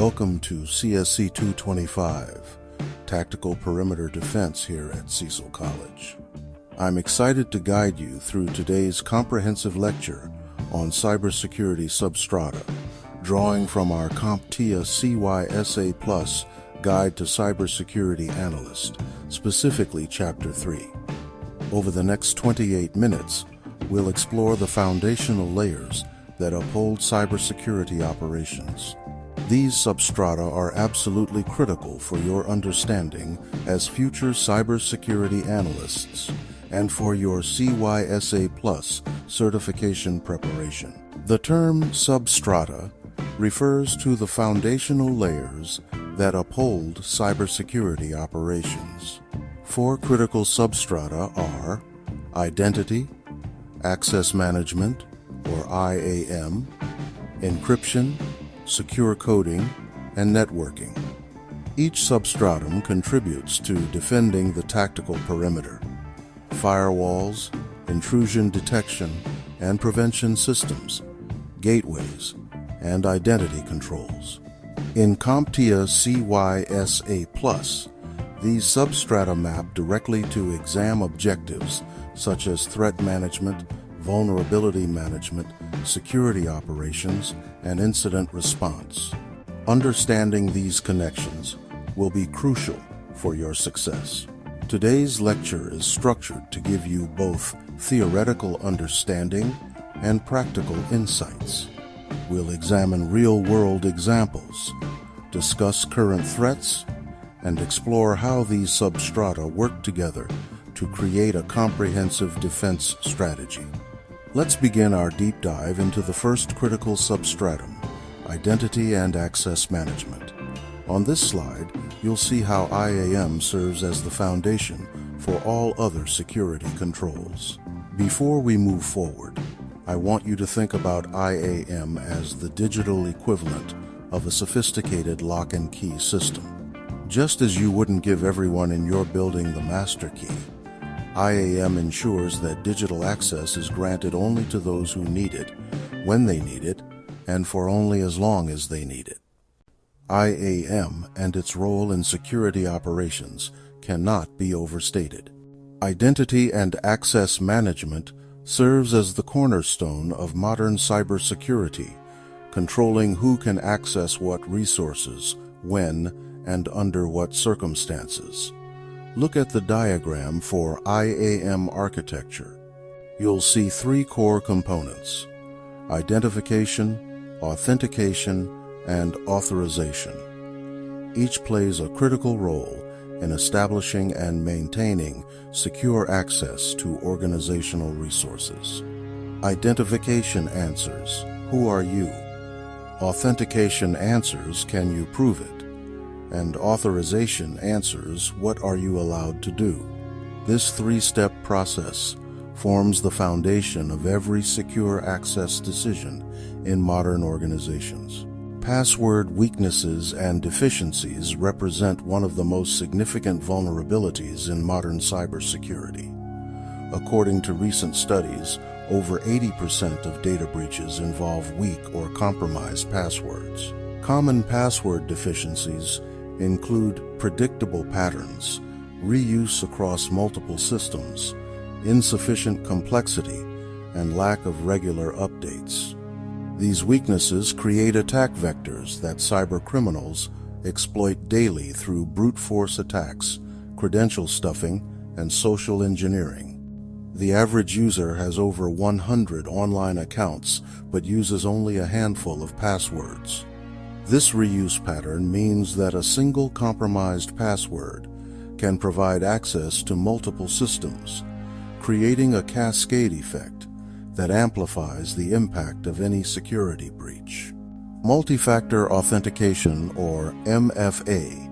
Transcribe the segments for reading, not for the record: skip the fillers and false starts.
Welcome to CSC225, Tactical Perimeter Defense here at Cecil College. I'm excited to guide you through today's comprehensive lecture on Cybersecurity Substrata, drawing from our CompTIA CYSA Plus Guide to Cybersecurity Analyst, specifically Chapter 3. Over the next 28 minutes, we'll explore the foundational layers that uphold cybersecurity operations. These substrata are absolutely critical for your understanding as future cybersecurity analysts and for your CYSA Plus certification preparation. The term substrata refers to the foundational layers that uphold cybersecurity operations. Four critical substrata are identity, access management, or IAM, encryption, secure coding, and networking. Each substratum contributes to defending the tactical perimeter, firewalls, intrusion detection and prevention systems, gateways, and identity controls. In CompTIA CYSA+, these substrata map directly to exam objectives such as threat management, vulnerability management, security operations, and incident response. Understanding these connections will be crucial for your success. Today's lecture is structured to give you both theoretical understanding and practical insights. We'll examine real-world examples, discuss current threats, and explore how these substrata work together to create a comprehensive defense strategy. Let's begin our deep dive into the first critical substratum, identity and access management. On this slide, you'll see how IAM serves as the foundation for all other security controls. Before we move forward, I want you to think about IAM as the digital equivalent of a sophisticated lock and key system. Just as you wouldn't give everyone in your building the master key, IAM ensures that digital access is granted only to those who need it, when they need it, and for only as long as they need it. IAM and its role in security operations cannot be overstated. Identity and access management serves as the cornerstone of modern cybersecurity, controlling who can access what resources, when, and under what circumstances. Look at the diagram for IAM architecture. You'll see three core components: identification, authentication, and authorization. Each plays a critical role in establishing and maintaining secure access to organizational resources. Identification answers, "Who are you?" Authentication answers, "Can you prove it?" And authorization answers, "What are you allowed to do?" This three-step process forms the foundation of every secure access decision in modern organizations. Password weaknesses and deficiencies represent one of the most significant vulnerabilities in modern cybersecurity. According to recent studies, over 80% of data breaches involve weak or compromised passwords. Common password deficiencies include predictable patterns, reuse across multiple systems, insufficient complexity, and lack of regular updates. These weaknesses create attack vectors that cybercriminals exploit daily through brute force attacks, credential stuffing, and social engineering. The average user has over 100 online accounts but uses only a handful of passwords. This reuse pattern means that a single compromised password can provide access to multiple systems, creating a cascade effect that amplifies the impact of any security breach. Multi-factor authentication, or MFA,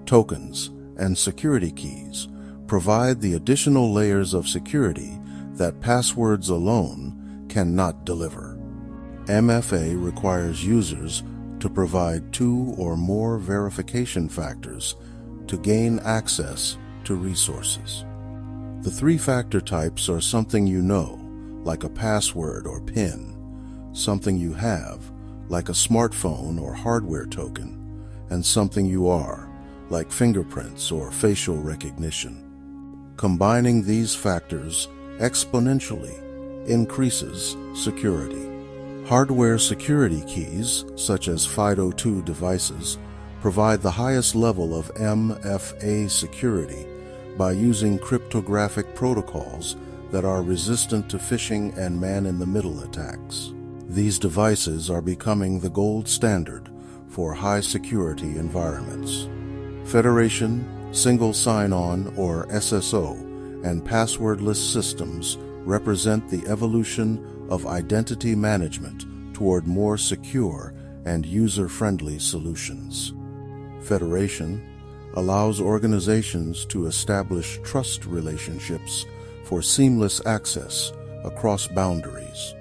tokens, and security keys provide the additional layers of security that passwords alone cannot deliver. MFA requires users to provide 2 or more verification factors to gain access to resources. The three-factor types are something you know, like a password or PIN, something you have, like a smartphone or hardware token, and something you are, like fingerprints or facial recognition. Combining these factors exponentially increases security. Hardware security keys, such as FIDO2 devices, provide the highest level of MFA security by using cryptographic protocols that are resistant to phishing and man-in-the-middle attacks. These devices are becoming the gold standard for high-security environments. Federation, Single Sign-On or SSO, and passwordless systems represent the evolution of identity management toward more secure and user-friendly solutions. Federation allows organizations to establish trust relationships for seamless access across boundaries.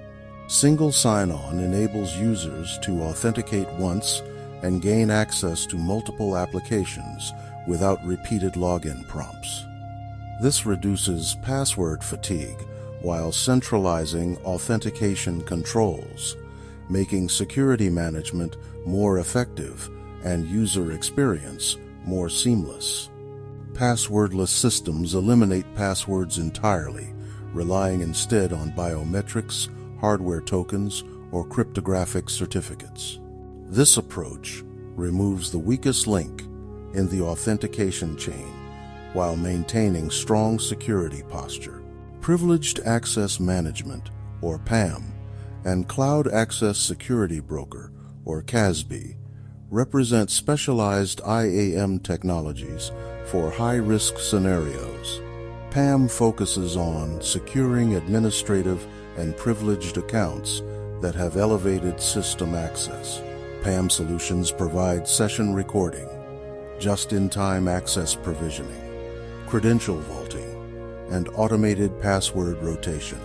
Single sign-on enables users to authenticate once and gain access to multiple applications without repeated login prompts. This reduces password fatigue while centralizing authentication controls, making security management more effective and user experience more seamless. Passwordless systems eliminate passwords entirely, relying instead on biometrics, hardware tokens, or cryptographic certificates. This approach removes the weakest link in the authentication chain while maintaining strong security posture. Privileged Access Management, or PAM, and Cloud Access Security Broker, or CASB, represent specialized IAM technologies for high-risk scenarios. PAM focuses on securing administrative and privileged accounts that have elevated system access. PAM solutions provide session recording, just-in-time access provisioning, credential vaulting, and automated password rotation.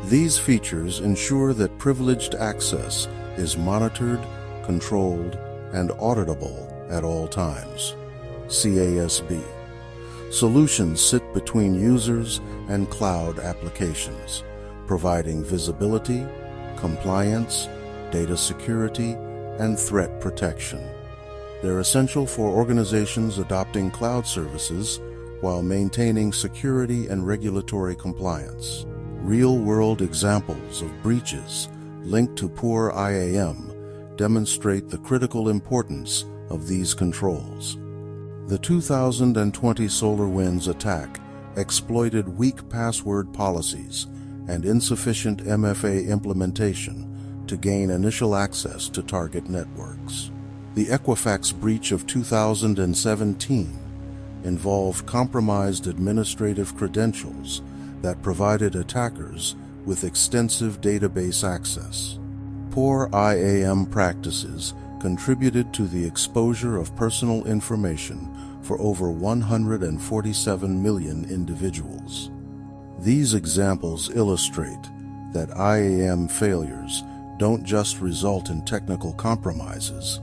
These features ensure that privileged access is monitored, controlled, and auditable at all times. CASB. Solutions sit between users and cloud applications, providing visibility, compliance, data security, and threat protection. They're essential for organizations adopting cloud services while maintaining security and regulatory compliance. Real-world examples of breaches linked to poor IAM demonstrate the critical importance of these controls. The 2020 SolarWinds attack exploited weak password policies and insufficient MFA implementation to gain initial access to target networks. The Equifax breach of 2017 involved compromised administrative credentials that provided attackers with extensive database access. Poor IAM practices contributed to the exposure of personal information for over 147 million individuals. These examples illustrate that IAM failures don't just result in technical compromises,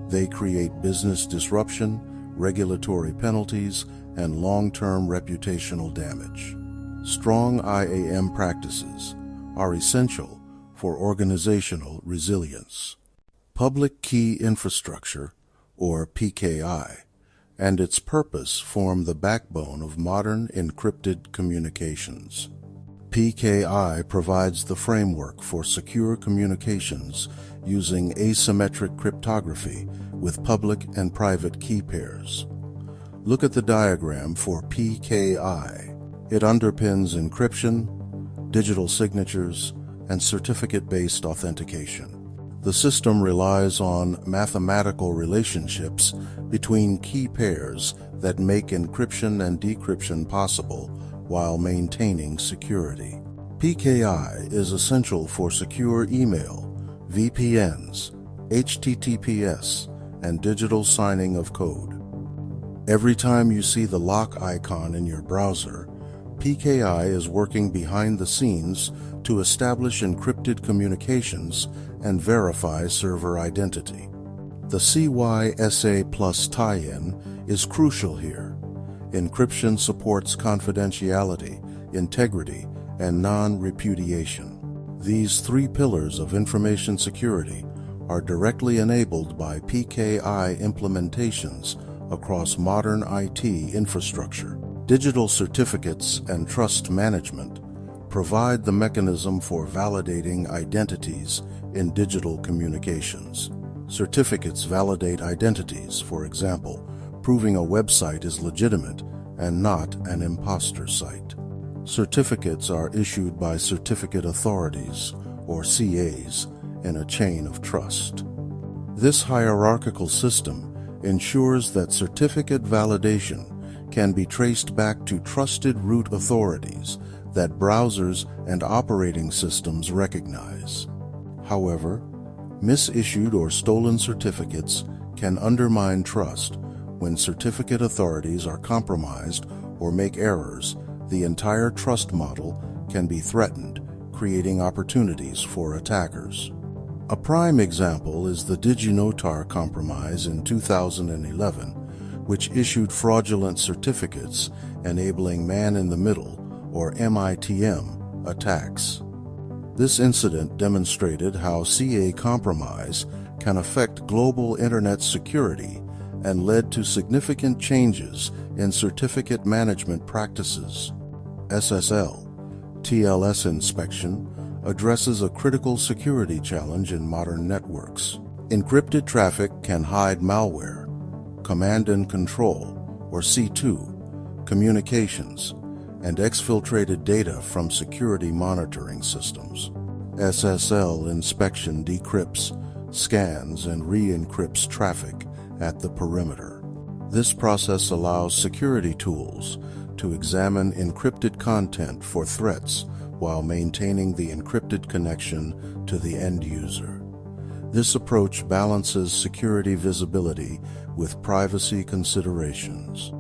they create business disruption, regulatory penalties, and long-term reputational damage. Strong IAM practices are essential for organizational resilience. Public Key Infrastructure, or PKI, and its purpose form the backbone of modern encrypted communications. PKI provides the framework for secure communications using asymmetric cryptography with public and private key pairs. Look at the diagram for PKI. It underpins encryption, digital signatures, and certificate-based authentication. The system relies on mathematical relationships between key pairs that make encryption and decryption possible while maintaining security. PKI is essential for secure email, VPNs, HTTPS, and digital signing of code. Every time you see the lock icon in your browser, PKI is working behind the scenes to establish encrypted communications and verify server identity. The CYSA Plus tie-in is crucial here. Encryption supports confidentiality, integrity, and non-repudiation. These three pillars of information security are directly enabled by PKI implementations across modern IT infrastructure. Digital certificates and trust management provide the mechanism for validating identities in digital communications. Certificates validate identities, for example, proving a website is legitimate and not an imposter site. Certificates are issued by certificate authorities, or CAs, in a chain of trust. This hierarchical system ensures that certificate validation can be traced back to trusted root authorities that browsers and operating systems recognize. However, misissued or stolen certificates can undermine trust. When certificate authorities are compromised or make errors, the entire trust model can be threatened, creating opportunities for attackers. A prime example is the DigiNotar compromise in 2011, which issued fraudulent certificates enabling man-in-the-middle, or MITM, attacks. This incident demonstrated how CA compromise can affect global internet security and led to significant changes in certificate management practices. SSL TLS inspection addresses a critical security challenge in modern networks. Encrypted traffic can hide malware, command and control, or C2, communications, and exfiltrated data from security monitoring systems. SSL inspection decrypts, scans, and re-encrypts traffic at the perimeter. This process allows security tools to examine encrypted content for threats while maintaining the encrypted connection to the end user. This approach balances security visibility with privacy considerations.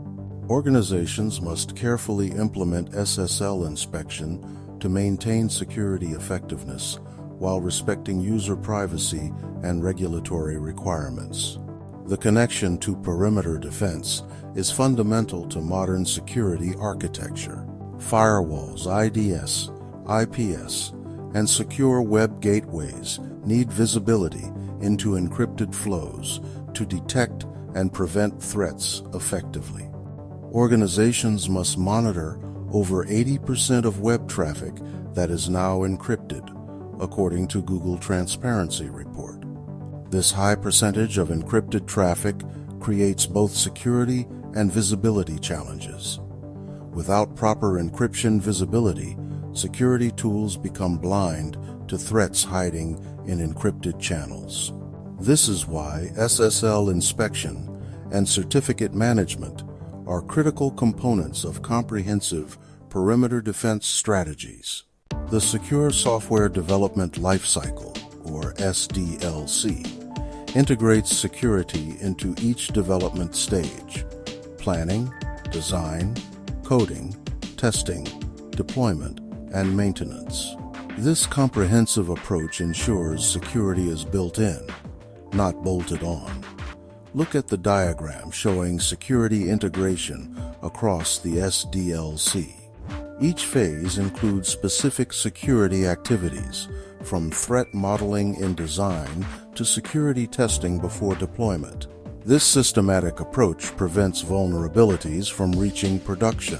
Organizations must carefully implement SSL inspection to maintain security effectiveness while respecting user privacy and regulatory requirements. The connection to perimeter defense is fundamental to modern security architecture. Firewalls, IDS, IPS, and secure web gateways need visibility into encrypted flows to detect and prevent threats effectively. Organizations must monitor over 80% of web traffic that is now encrypted, according to Google Transparency Report. This high percentage of encrypted traffic creates both security and visibility challenges. Without proper encryption visibility, security tools become blind to threats hiding in encrypted channels. This is why SSL inspection and certificate management are critical components of comprehensive perimeter defense strategies. The Secure Software Development Lifecycle, or SDLC, integrates security into each development stage: planning, design, coding, testing, deployment, and maintenance. This comprehensive approach ensures security is built in, not bolted on. Look at the diagram showing security integration across the SDLC. Each phase includes specific security activities, from threat modeling in design to security testing before deployment. This systematic approach prevents vulnerabilities from reaching production.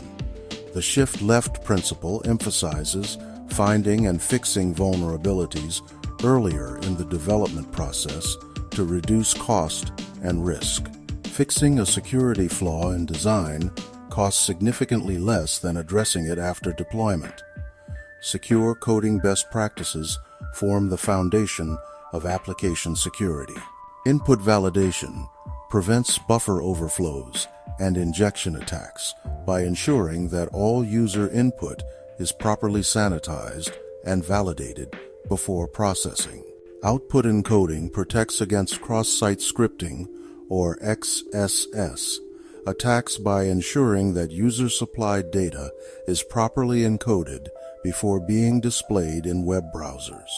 The shift left principle emphasizes finding and fixing vulnerabilities earlier in the development process to reduce cost and risk. Fixing a security flaw in design costs significantly less than addressing it after deployment. Secure coding best practices form the foundation of application security. Input validation prevents buffer overflows and injection attacks by ensuring that all user input is properly sanitized and validated before processing. Output encoding protects against cross-site scripting, or XSS, attacks by ensuring that user-supplied data is properly encoded before being displayed in web browsers.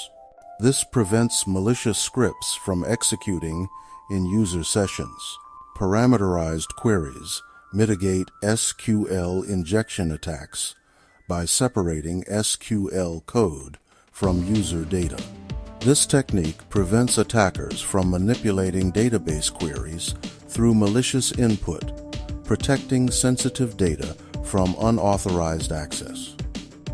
This prevents malicious scripts from executing in user sessions. Parameterized queries mitigate SQL injection attacks by separating SQL code from user data. This technique prevents attackers from manipulating database queries through malicious input, protecting sensitive data from unauthorized access.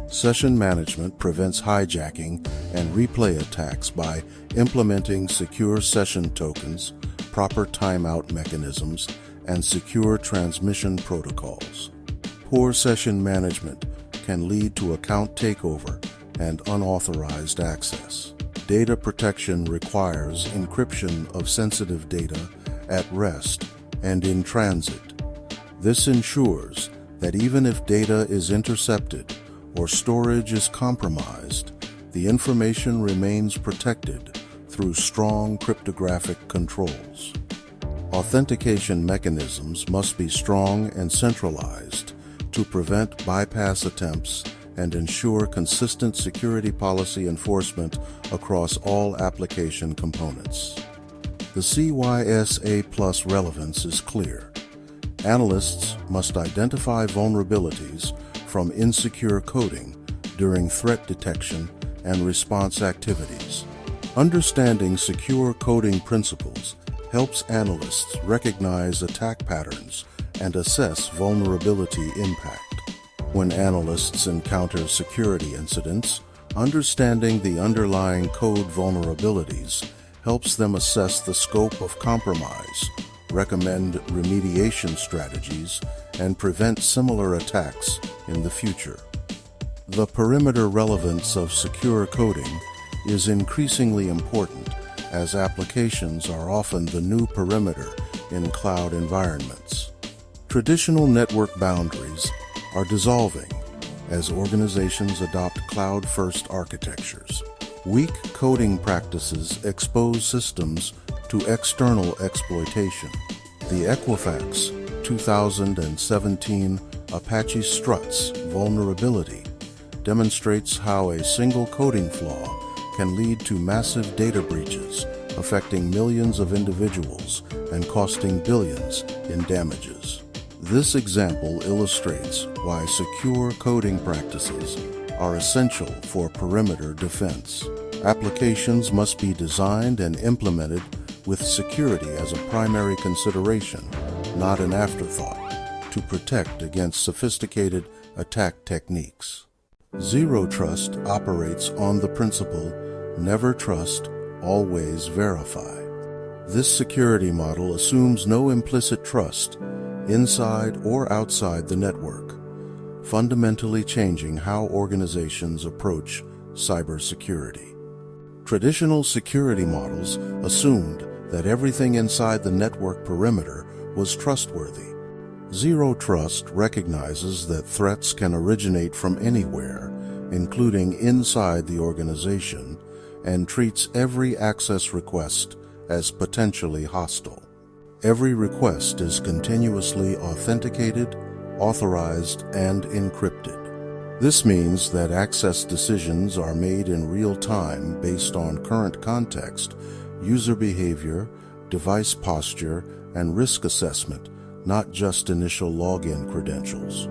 Session management prevents hijacking and replay attacks by implementing secure session tokens, proper timeout mechanisms, and secure transmission protocols. Poor session management can lead to account takeover and unauthorized access. Data protection requires encryption of sensitive data at rest and in transit. This ensures that even if data is intercepted or storage is compromised, the information remains protected through strong cryptographic controls. Authentication mechanisms must be strong and centralized to prevent bypass attempts and ensure consistent security policy enforcement across all application components. The CYSA Plus relevance is clear. Analysts must identify vulnerabilities from insecure coding during threat detection and response activities. Understanding secure coding principles helps analysts recognize attack patterns and assess vulnerability impact. When analysts encounter security incidents, understanding the underlying code vulnerabilities helps them assess the scope of compromise, recommend remediation strategies, and prevent similar attacks in the future. The perimeter relevance of secure coding is increasingly important as applications are often the new perimeter in cloud environments. Traditional network boundaries are dissolving as organizations adopt cloud-first architectures. Weak coding practices expose systems to external exploitation. The Equifax 2017 Apache Struts vulnerability demonstrates how a single coding flaw can lead to massive data breaches, affecting millions of individuals and costing billions in damages. This example illustrates why secure coding practices are essential for perimeter defense. Applications must be designed and implemented with security as a primary consideration, not an afterthought, to protect against sophisticated attack techniques. Zero Trust operates on the principle, never trust, always verify. This security model assumes no implicit trust inside or outside the network, fundamentally changing how organizations approach cybersecurity. Traditional security models assumed that everything inside the network perimeter was trustworthy. Zero Trust recognizes that threats can originate from anywhere, including inside the organization, and treats every access request as potentially hostile. Every request is continuously authenticated, authorized, and encrypted. This means that access decisions are made in real time based on current context, user behavior, device posture, and risk assessment, not just initial login credentials.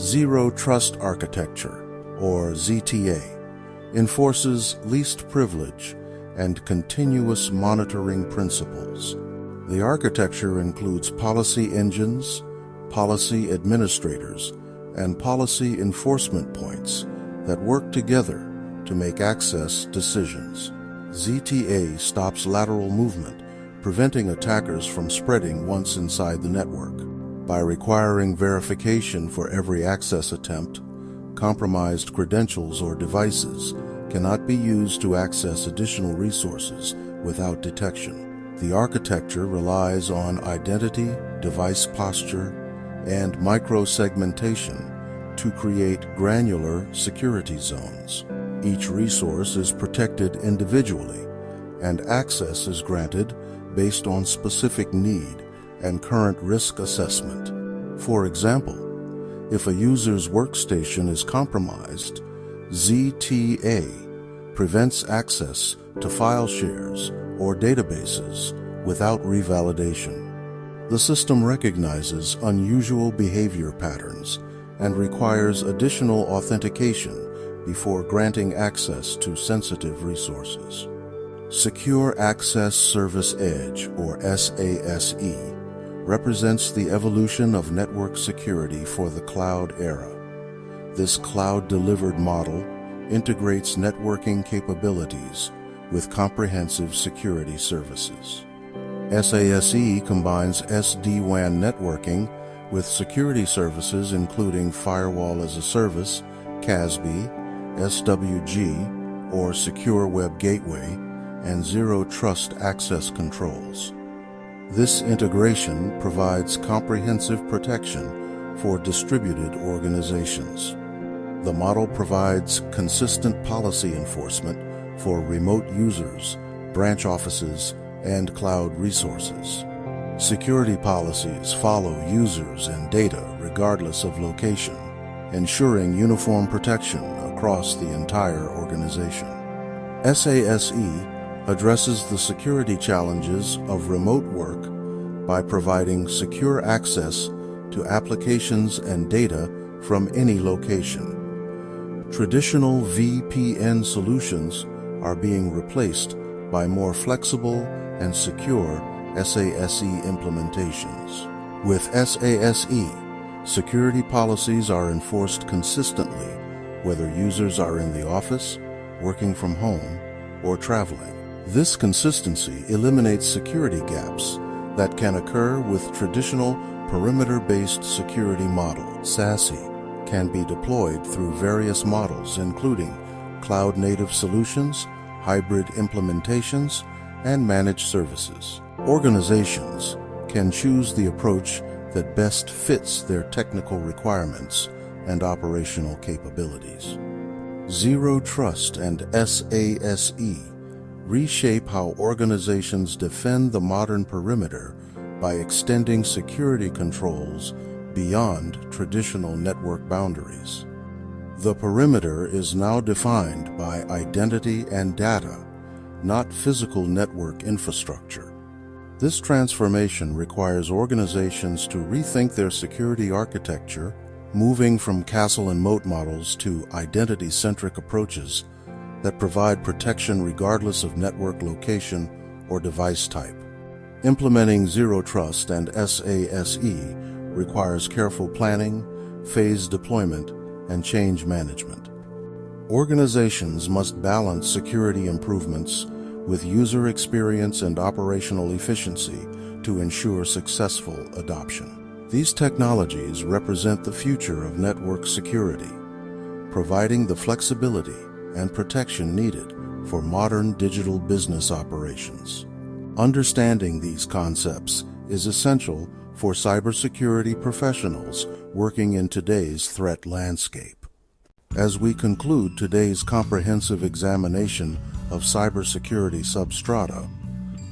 Zero Trust Architecture, or ZTA, enforces least privilege and continuous monitoring principles. The architecture includes policy engines, policy administrators, and policy enforcement points that work together to make access decisions. ZTA stops lateral movement, preventing attackers from spreading once inside the network. By requiring verification for every access attempt, compromised credentials or devices cannot be used to access additional resources without detection. The architecture relies on identity, device posture, and micro-segmentation to create granular security zones. Each resource is protected individually, and access is granted based on specific need and current risk assessment. For example, if a user's workstation is compromised, ZTA prevents access to file shares or databases without revalidation. The system recognizes unusual behavior patterns and requires additional authentication before granting access to sensitive resources. Secure Access Service Edge, or SASE, represents the evolution of network security for the cloud era. This cloud-delivered model integrates networking capabilities with comprehensive security services. SASE combines SD-WAN networking with security services including Firewall as a Service, CASB, SWG, or Secure Web Gateway, and Zero Trust access controls. This integration provides comprehensive protection for distributed organizations. The model provides consistent policy enforcement for remote users, branch offices, and cloud resources. Security policies follow users and data regardless of location, ensuring uniform protection across the entire organization. SASE addresses the security challenges of remote work by providing secure access to applications and data from any location. Traditional VPN solutions are being replaced by more flexible and secure SASE implementations. With SASE, security policies are enforced consistently whether users are in the office, working from home, or traveling. This consistency eliminates security gaps that can occur with traditional perimeter-based security models. SASE can be deployed through various models including cloud-native solutions, hybrid implementations, and managed services. Organizations can choose the approach that best fits their technical requirements and operational capabilities. Zero Trust and SASE reshape how organizations defend the modern perimeter by extending security controls beyond traditional network boundaries. The perimeter is now defined by identity and data, not physical network infrastructure. This transformation requires organizations to rethink their security architecture, moving from castle and moat models to identity-centric approaches that provide protection regardless of network location or device type. Implementing Zero Trust and SASE requires careful planning, phased deployment, and change management. Organizations must balance security improvements with user experience and operational efficiency to ensure successful adoption. These technologies represent the future of network security, providing the flexibility and protection needed for modern digital business operations. Understanding these concepts is essential for cybersecurity professionals working in today's threat landscape. As we conclude today's comprehensive examination of cybersecurity substrata,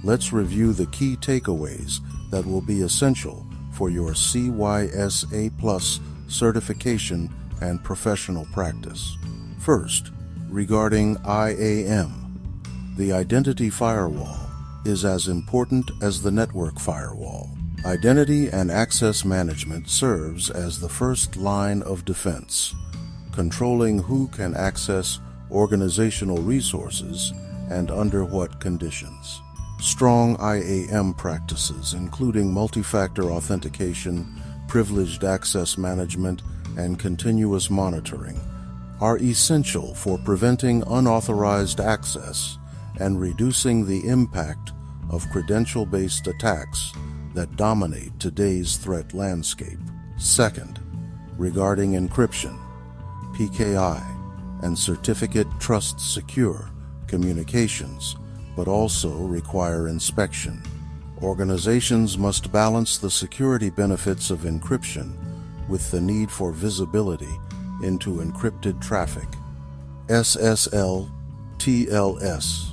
let's review the key takeaways that will be essential for your CYSA Plus certification and professional practice. First, regarding IAM, the identity firewall is as important as the network firewall. Identity and access management serves as the first line of defense, controlling who can access organizational resources and under what conditions. Strong IAM practices, including multi-factor authentication, privileged access management, and continuous monitoring, are essential for preventing unauthorized access and reducing the impact of credential-based attacks that dominate today's threat landscape. Second, regarding encryption, PKI, and certificate trust secure communications, but also require inspection. Organizations must balance the security benefits of encryption with the need for visibility into encrypted traffic. SSL, TLS,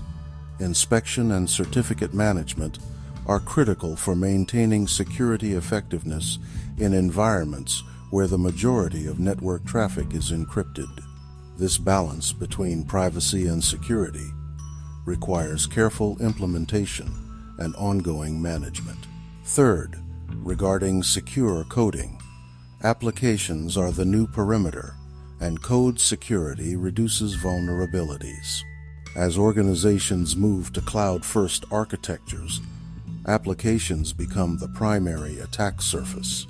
inspection and certificate management are critical for maintaining security effectiveness in environments where the majority of network traffic is encrypted. This balance between privacy and security requires careful implementation and ongoing management. Third, regarding secure coding, applications are the new perimeter, and code security reduces vulnerabilities. As organizations move to cloud-first architectures, applications become the primary attack surface.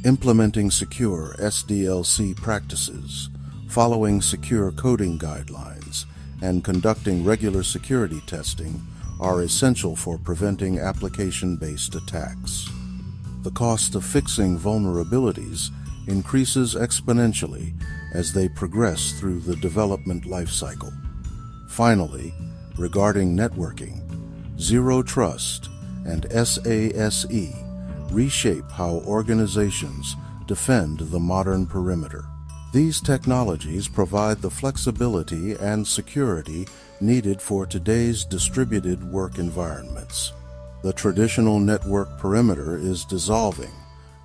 Implementing secure SDLC practices, following secure coding guidelines, and conducting regular security testing are essential for preventing application-based attacks. The cost of fixing vulnerabilities increases exponentially as they progress through the development lifecycle. Finally, regarding networking, Zero Trust and SASE reshape how organizations defend the modern perimeter. These technologies provide the flexibility and security needed for today's distributed work environments. The traditional network perimeter is dissolving,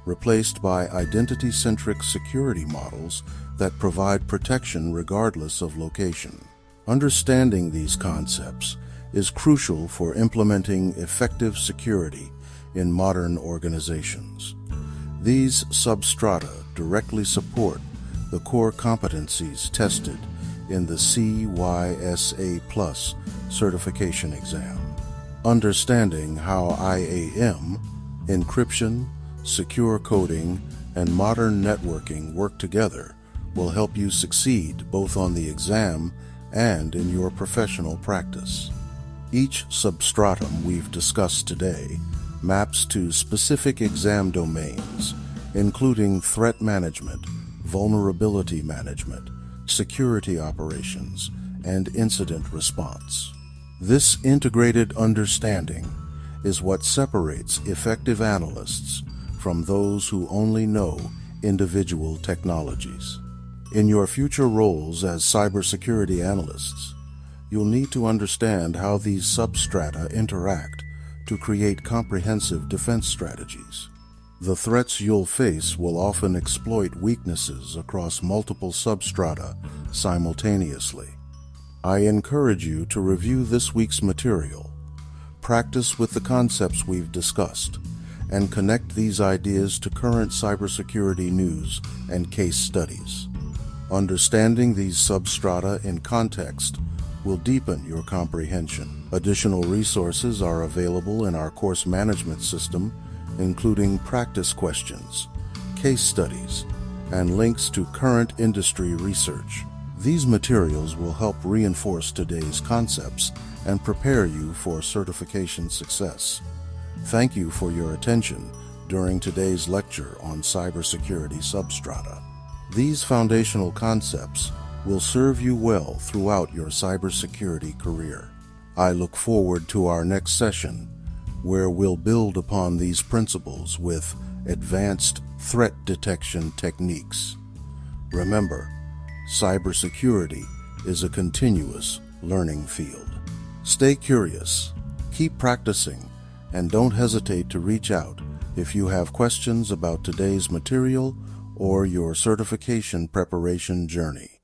replaced by identity-centric security models that provide protection regardless of location. Understanding these concepts is crucial for implementing effective security in modern organizations. These substrata directly support the core competencies tested in the CYSA Plus certification exam. Understanding how IAM, encryption, secure coding, and modern networking work together will help you succeed both on the exam and in your professional practice. Each substratum we've discussed today maps to specific exam domains, including threat management, vulnerability management, security operations, and incident response. This integrated understanding is what separates effective analysts from those who only know individual technologies. In your future roles as cybersecurity analysts, you'll need to understand how these substrata interact to create comprehensive defense strategies. The threats you'll face will often exploit weaknesses across multiple substrata simultaneously. I encourage you to review this week's material, practice with the concepts we've discussed, and connect these ideas to current cybersecurity news and case studies. Understanding these substrata in context will deepen your comprehension. Additional resources are available in our course management system, including practice questions, case studies, and links to current industry research. These materials will help reinforce today's concepts and prepare you for certification success. Thank you for your attention during today's lecture on cybersecurity substrata. These foundational concepts will serve you well throughout your cybersecurity career. I look forward to our next session, where we'll build upon these principles with advanced threat detection techniques. Remember, cybersecurity is a continuous learning field. Stay curious, keep practicing, and don't hesitate to reach out if you have questions about today's material or your certification preparation journey.